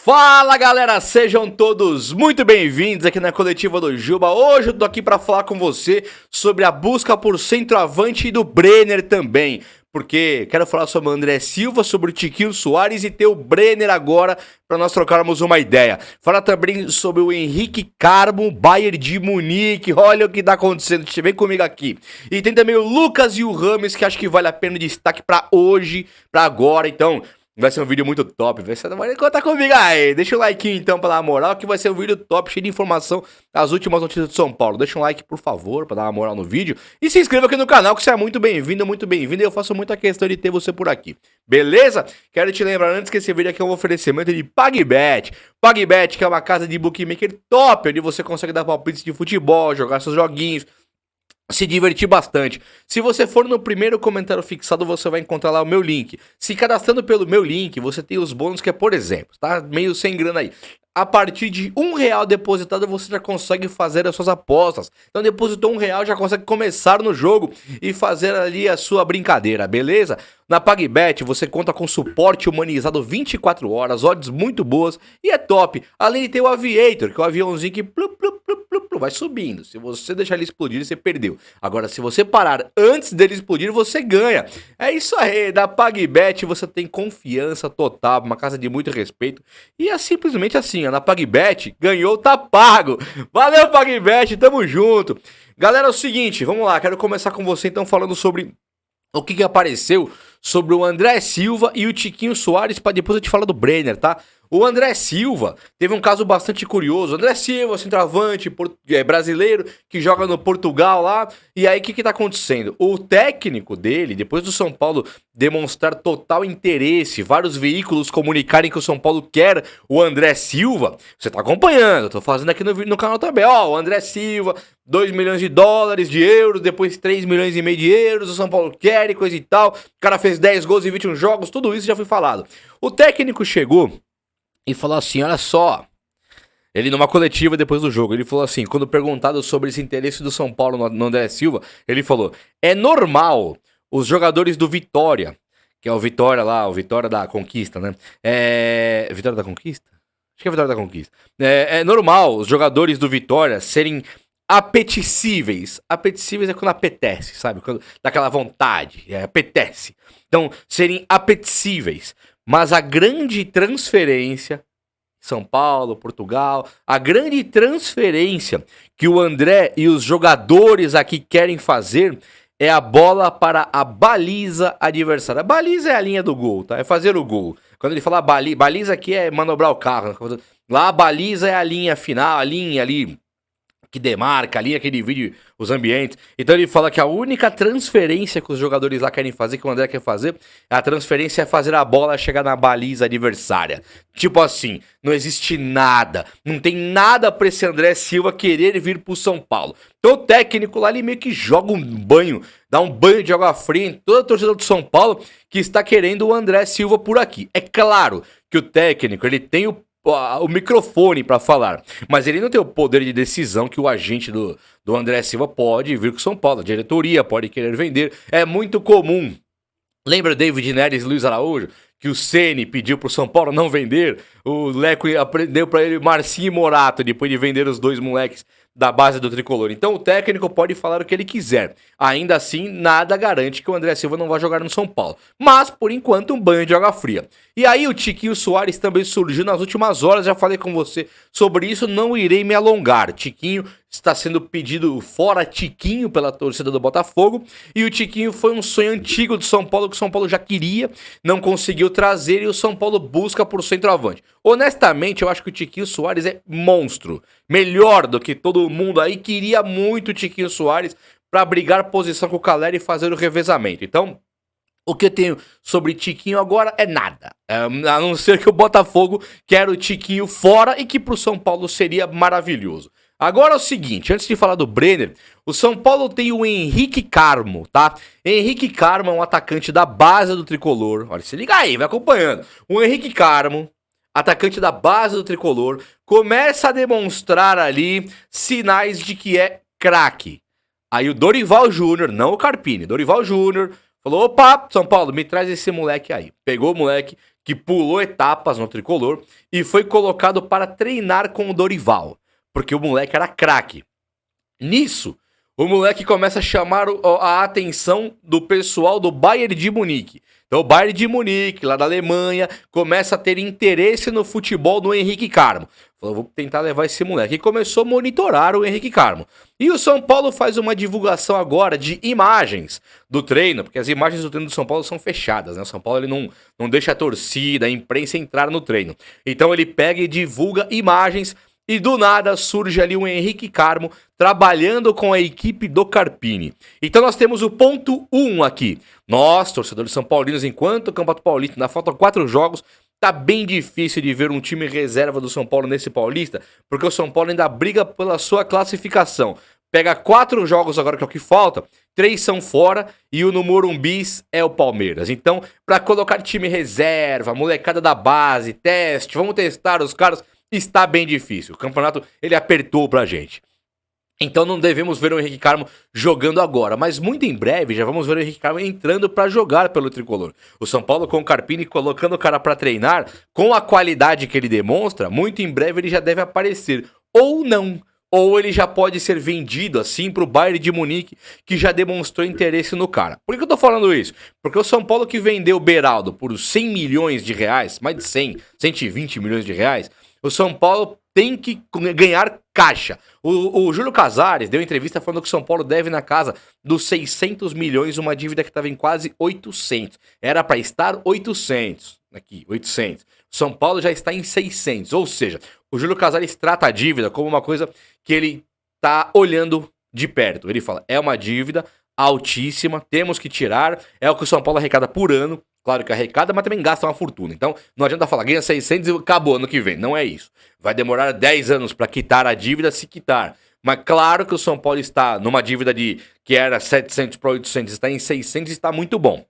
Fala galera, sejam todos muito bem-vindos aqui na Coletiva do Juba. Hoje eu tô aqui pra falar com você sobre a busca por centroavante e do Brenner também, porque quero falar sobre o André Silva, sobre o Tiquinho Soares e ter o Brenner agora para nós trocarmos uma ideia. Falar também sobre o Henrique Carmo, Bayern de Munique. Olha o que tá acontecendo, vem comigo aqui. E tem também o Lucas e o Rames, que acho que vale a pena de destaque pra hoje, pra agora, então... Vai ser um vídeo muito top, você não vai contar comigo aí. Deixa o like então pra dar uma moral, que vai ser um vídeo top, cheio de informação, as últimas notícias de São Paulo. Deixa um like, por favor, pra dar uma moral no vídeo. E se inscreva aqui no canal, que você é muito bem-vindo, muito bem-vindo. E eu faço muita questão de ter você por aqui, beleza? Quero te lembrar antes que esse vídeo aqui é um oferecimento de PagBet. PagBet, que é uma casa de bookmaker top, onde você consegue dar palpites de futebol, jogar seus joguinhos, se divertir bastante. Se você for no primeiro comentário fixado, você vai encontrar lá o meu link. Se cadastrando pelo meu link, você tem os bônus que é, por exemplo, tá meio sem grana aí. A partir de R$1 depositado, você já consegue fazer as suas apostas. Então depositou R$1, já consegue começar no jogo e fazer ali a sua brincadeira, beleza? Na PagBet, você conta com suporte humanizado 24 horas, odds muito boas e é top. Além de ter o Aviator, que é o aviãozinho que vai subindo. Se você deixar ele explodir, você perdeu. Agora, se você parar antes dele explodir, você ganha. É isso aí, da PagBet você tem confiança total, uma casa de muito respeito. E é simplesmente assim, ó, na PagBet, ganhou, tá pago. Valeu, PagBet, tamo junto. Galera, é o seguinte, vamos lá, quero começar com você então falando sobre o que apareceu sobre o André Silva e o Tiquinho Soares, para depois eu te falar do Brenner, tá? O André Silva teve um caso bastante curioso. André Silva, centroavante brasileiro, que joga no Portugal lá. E aí, o que tá acontecendo? O técnico dele, depois do São Paulo demonstrar total interesse, vários veículos comunicarem que o São Paulo quer o André Silva, você tá acompanhando, eu tô fazendo aqui no canal também, ó, o André Silva, 2 milhões de dólares, de euros, depois 3 milhões e meio de euros, o São Paulo quer e coisa e tal. O cara fez 10 gols em 21 jogos, tudo isso já foi falado. O técnico chegou e falou assim, olha só, ele numa coletiva depois do jogo, ele falou assim, quando perguntado sobre esse interesse do São Paulo no André Silva, ele falou, é normal os jogadores do Vitória, que é o Vitória lá, o Vitória da Conquista, né? Vitória da Conquista? Acho que é Vitória da Conquista. É normal os jogadores do Vitória serem apetecíveis. Apetecíveis é quando apetece, sabe? Quando dá aquela vontade, apetece. Então, serem apetecíveis. Mas a grande transferência, São Paulo, Portugal, a grande transferência que o André e os jogadores aqui querem fazer é a bola para a baliza adversária. A baliza é a linha do gol, tá? É fazer o gol. Quando ele fala baliza aqui é manobrar o carro. Lá a baliza é a linha final, a linha ali que demarca, a linha que divide os ambientes. Então ele fala que a única transferência que os jogadores lá querem fazer, que o André quer fazer, a transferência é fazer a bola chegar na baliza adversária. Tipo assim, não existe nada, não tem nada pra esse André Silva querer vir pro São Paulo. Então o técnico lá, ele meio que joga um banho, dá um banho de água fria em toda a torcida do São Paulo que está querendo o André Silva por aqui. É claro que o técnico, ele tem o microfone pra falar, mas ele não tem o poder de decisão que o agente do André Silva pode vir com o São Paulo, a diretoria pode querer vender, é muito comum. Lembra David Neres e Luiz Araújo? Que o Ceni pediu pro São Paulo não vender, o Leco aprendeu pra ele Marcinho e Morato, depois de vender os dois moleques da base do Tricolor. Então o técnico pode falar o que ele quiser. Ainda assim, nada garante que o André Silva não vai jogar no São Paulo. Mas, por enquanto, um banho de água fria. E aí o Tiquinho Soares também surgiu nas últimas horas, já falei com você sobre isso, não irei me alongar. Tiquinho está sendo pedido fora Tiquinho pela torcida do Botafogo. E o Tiquinho foi um sonho antigo do São Paulo, que o São Paulo já queria, não conseguiu trazer e o São Paulo busca por centroavante. Honestamente, eu acho que o Tiquinho Soares é monstro. Melhor do que todo mundo aí, queria muito o Tiquinho Soares para brigar posição com o Caleri e fazer o revezamento. Então, o que eu tenho sobre Tiquinho agora é nada. A não ser que o Botafogo quer o Tiquinho fora e que pro São Paulo seria maravilhoso. Agora é o seguinte, antes de falar do Brenner, o São Paulo tem o Henrique Carmo, tá? Henrique Carmo é um atacante da base do Tricolor. Olha, se liga aí, vai acompanhando. O Henrique Carmo, atacante da base do Tricolor, começa a demonstrar ali sinais de que é craque. Aí o Dorival Júnior, não o Carpini, Dorival Júnior Falou, opa, São Paulo, me traz esse moleque aí. Pegou o moleque que pulou etapas no tricolor e foi colocado para treinar com o Dorival, porque o moleque era craque. Nisso, o moleque começa a chamar a atenção do pessoal do Bayern de Munique. Então o Bayern de Munique, lá da Alemanha, começa a ter interesse no futebol do Henrique Carmo. Falou, vou tentar levar esse moleque. E começou a monitorar o Henrique Carmo. E o São Paulo faz uma divulgação agora de imagens do treino, porque as imagens do treino do São Paulo são fechadas, né? O São Paulo ele não deixa a torcida, a imprensa entrar no treino. Então ele pega e divulga imagens. E do nada surge ali o Henrique Carmo trabalhando com a equipe do Carpini. Então nós temos o ponto 1 aqui. Nós, torcedores são paulinos, enquanto o Campeonato Paulista ainda faltam 4 jogos, tá bem difícil de ver um time reserva do São Paulo nesse Paulista, porque o São Paulo ainda briga pela sua classificação. Pega 4 jogos agora, que é o que falta, 3 são fora e o no Morumbi é o Palmeiras. Então, para colocar time reserva, molecada da base, teste, vamos testar os caras, está bem difícil. O campeonato, ele apertou pra gente. Então não devemos ver o Henrique Carmo jogando agora, mas muito em breve já vamos ver o Henrique Carmo entrando para jogar pelo tricolor. O São Paulo com o Carpini colocando o cara para treinar, com a qualidade que ele demonstra, muito em breve ele já deve aparecer. Ou não, ou ele já pode ser vendido assim pro Bayern de Munique, que já demonstrou interesse no cara. Por que eu tô falando isso? Porque o São Paulo que vendeu o Beraldo por 100 milhões de reais, mais de 100, 120 milhões de reais, o São Paulo tem que ganhar caixa. O Júlio Casares deu entrevista falando que o São Paulo deve na casa dos 600 milhões, uma dívida que estava em quase 800. Era para estar 800. Aqui, 800. O São Paulo já está em 600. Ou seja, o Júlio Casares trata a dívida como uma coisa que ele tá olhando de perto. Ele fala, é uma dívida altíssima, temos que tirar, é o que o São Paulo arrecada por ano. Claro que arrecada, mas também gasta uma fortuna. Então, não adianta falar, ganha 600 e acabou ano que vem. Não é isso. Vai demorar 10 anos para quitar a dívida, se quitar. Mas claro que o São Paulo está numa dívida que era 700 para 800, está em 600 e está muito bom.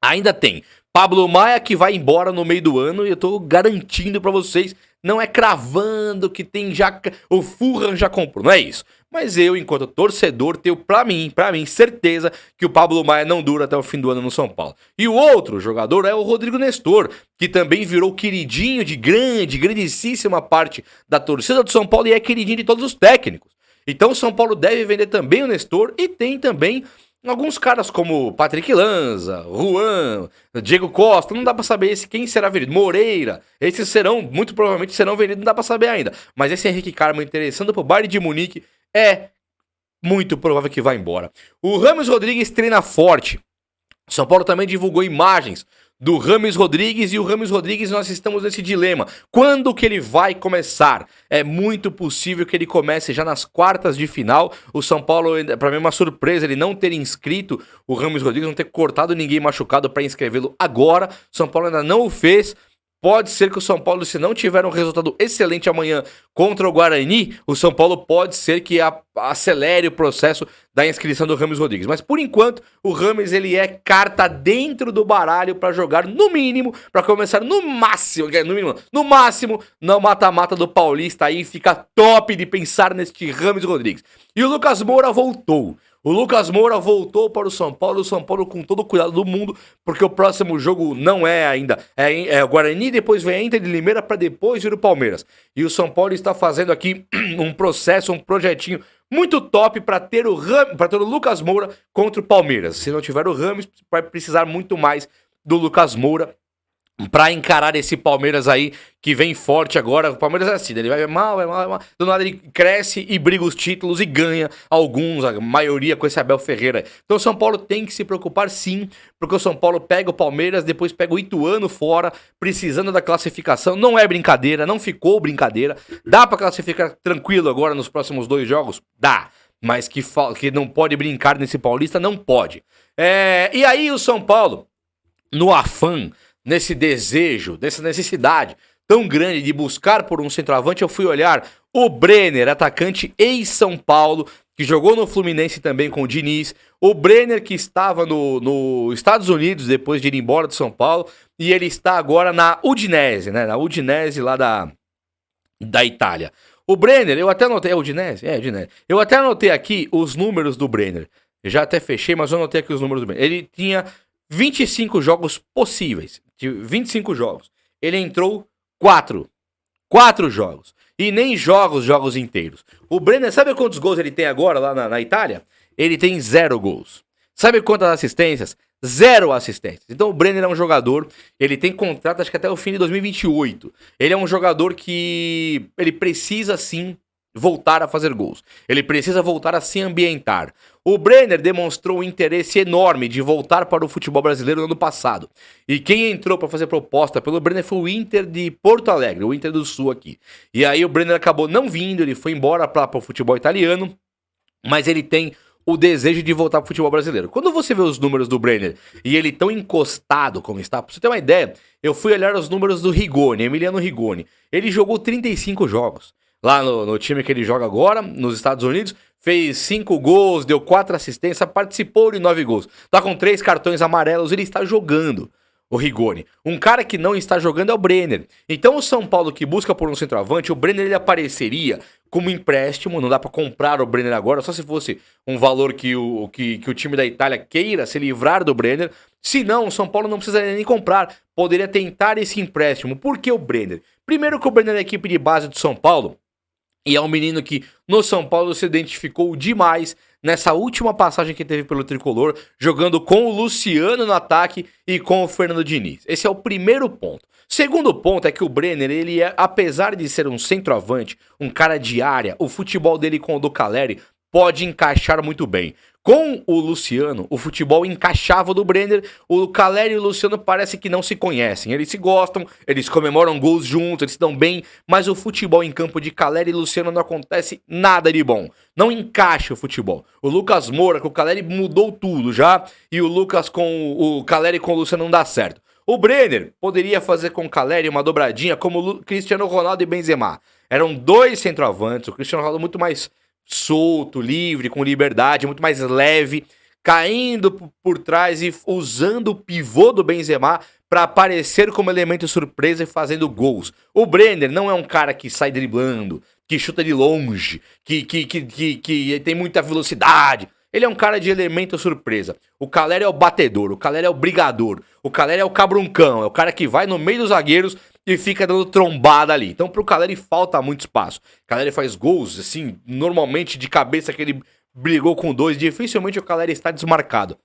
Ainda tem Pablo Maia que vai embora no meio do ano e eu tô garantindo para vocês, não é cravando que tem já, o Furran já comprou, não é isso. Mas eu, enquanto torcedor, tenho pra mim, certeza que o Pablo Maia não dura até o fim do ano no São Paulo. E o outro jogador é o Rodrigo Nestor, que também virou queridinho de grandíssima parte da torcida do São Paulo e é queridinho de todos os técnicos. Então o São Paulo deve vender também o Nestor e tem também alguns caras como Patrick Lanza, Juan, Diego Costa, não dá pra saber quem será vendido, Moreira, esses muito provavelmente serão vendidos, não dá pra saber ainda. Mas esse Henrique Carmo interessando pro Bayern de Munique é muito provável que vá embora. O Rames Rodrigues treina forte. O São Paulo também divulgou imagens do Rames Rodrigues e o Rames Rodrigues nós estamos nesse dilema. Quando que ele vai começar? É muito possível que ele comece já nas quartas de final. O São Paulo, para mim é uma surpresa ele não ter inscrito o Rames Rodrigues, não ter cortado ninguém machucado para inscrevê-lo agora. O São Paulo ainda não o fez. Pode ser que o São Paulo, se não tiver um resultado excelente amanhã contra o Guarani, o São Paulo pode ser que acelere o processo da inscrição do Rames Rodrigues. Mas por enquanto, o Rames ele é carta dentro do baralho para jogar no mínimo, para começar no máximo, no mata-mata do Paulista. Aí fica top de pensar neste Rames Rodrigues. E o Lucas Moura voltou. O Lucas Moura voltou para o São Paulo com todo o cuidado do mundo, porque o próximo jogo não é ainda, é o Guarani, depois vem a Inter de Limeira para depois vir o Palmeiras. E o São Paulo está fazendo aqui um projetinho muito top para ter o Lucas Moura contra o Palmeiras. Se não tiver o Rames, vai precisar muito mais do Lucas Moura pra encarar esse Palmeiras aí, que vem forte agora. O Palmeiras é assim, ele vai mal. Do nada ele cresce e briga os títulos e ganha alguns, a maioria com esse Abel Ferreira. Então o São Paulo tem que se preocupar sim, porque o São Paulo pega o Palmeiras, depois pega o Ituano fora, precisando da classificação. Não é brincadeira, não ficou brincadeira. Dá pra classificar tranquilo agora nos próximos 2 jogos? Dá. Mas que não pode brincar nesse Paulista, não pode. E aí o São Paulo, no afã, nesse desejo, nessa necessidade tão grande de buscar por um centroavante, eu fui olhar o Brenner, atacante ex-São Paulo, que jogou no Fluminense também com o Diniz, o Brenner que estava nos Estados Unidos depois de ir embora do São Paulo, e ele está agora na Udinese, né, na Udinese lá da Itália. O Brenner, eu até anotei, Udinese? Udinese. Eu até anotei aqui os números do Brenner, eu já até fechei, mas eu anotei aqui os números do Brenner. Ele tinha 25 jogos possíveis, de 25 jogos, ele entrou 4 jogos. E nem jogos inteiros. O Brenner, sabe quantos gols ele tem agora lá na Itália? Ele tem 0 gols. Sabe quantas assistências? 0 assistências. Então o Brenner é um jogador, ele tem contrato acho que até o fim de 2028. Ele é um jogador que ele precisa sim voltar a fazer gols. Ele precisa voltar a se ambientar. O Brenner demonstrou um interesse enorme de voltar para o futebol brasileiro no ano passado. E quem entrou para fazer proposta pelo Brenner foi o Inter de Porto Alegre, o Inter do Sul aqui. E aí o Brenner acabou não vindo, ele foi embora para o futebol italiano, mas ele tem o desejo de voltar para o futebol brasileiro. Quando você vê os números do Brenner e ele tão encostado como está, para você ter uma ideia, eu fui olhar os números do Rigoni, Emiliano Rigoni. Ele jogou 35 jogos. Lá no time que ele joga agora, nos Estados Unidos, fez 5 gols, deu 4 assistências, participou de 9 gols. Tá com 3 cartões amarelos, ele está jogando, o Rigoni. Um cara que não está jogando é o Brenner. Então o São Paulo que busca por um centroavante, o Brenner ele apareceria como empréstimo, não dá pra comprar o Brenner agora, só se fosse um valor que o time da Itália queira se livrar do Brenner. Se não, o São Paulo não precisaria nem comprar, poderia tentar esse empréstimo. Por que o Brenner? Primeiro que o Brenner é a equipe de base do São Paulo, e é um menino que no São Paulo se identificou demais nessa última passagem que teve pelo Tricolor, jogando com o Luciano no ataque e com o Fernando Diniz. Esse é o primeiro ponto. Segundo ponto é que o Brenner, ele é, apesar de ser um centroavante, um cara de área, o futebol dele com o do Caleri pode encaixar muito bem. Com o Luciano, o futebol encaixava do Brenner, o Caleri e o Luciano parece que não se conhecem. Eles se gostam, eles comemoram gols juntos, eles se dão bem, mas o futebol em campo de Caleri e Luciano não acontece nada de bom. Não encaixa o futebol. O Lucas Moura com o Caleri mudou tudo já, e o Lucas com o Caleri com o Luciano não dá certo. O Brenner poderia fazer com o Caleri uma dobradinha como o Cristiano Ronaldo e Benzema. Eram 2 centroavantes, o Cristiano Ronaldo muito mais solto, livre, com liberdade, muito mais leve, caindo por trás e usando o pivô do Benzema para aparecer como elemento surpresa e fazendo gols. O Brenner não é um cara que sai driblando, que chuta de longe, que tem muita velocidade. Ele é um cara de elemento surpresa. O Caleri é o batedor, o Caleri é o brigador, o Caleri é o cabruncão, é o cara que vai no meio dos zagueiros e fica dando trombada ali. Então pro Caleri falta muito espaço. O Caleri faz gols, assim, normalmente de cabeça que ele brigou com 2, dificilmente o Caleri está desmarcado.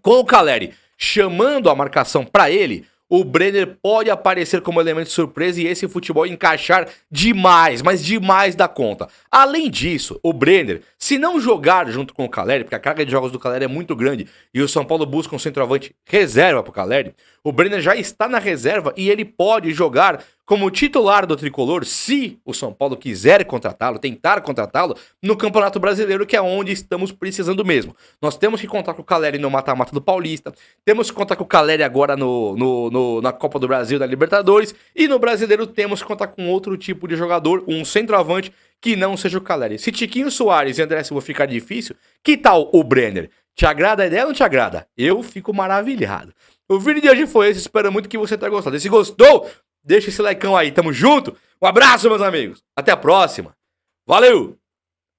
Com o Caleri chamando a marcação para ele, o Brenner pode aparecer como elemento surpresa e esse futebol encaixar demais, mas demais da conta. Além disso, o Brenner, se não jogar junto com o Caleri, porque a carga de jogos do Caleri é muito grande e o São Paulo busca um centroavante reserva pro Caleri, o Brenner já está na reserva e ele pode jogar como titular do Tricolor se o São Paulo quiser contratá-lo, tentar contratá-lo no Campeonato Brasileiro, que é onde estamos precisando mesmo. Nós temos que contar com o Caleri no mata-mata do Paulista, temos que contar com o Caleri agora na Copa do Brasil, da Libertadores, e no Brasileiro temos que contar com outro tipo de jogador, um centroavante que não seja o Caleri. Se Tiquinho Soares e André Silva ficar difícil, que tal o Brenner? Te agrada a ideia ou não te agrada? Eu fico maravilhado. O vídeo de hoje foi esse, espero muito que você tenha gostado. E se gostou, deixa esse likeão aí, tamo junto. Um abraço, meus amigos. Até a próxima. Valeu!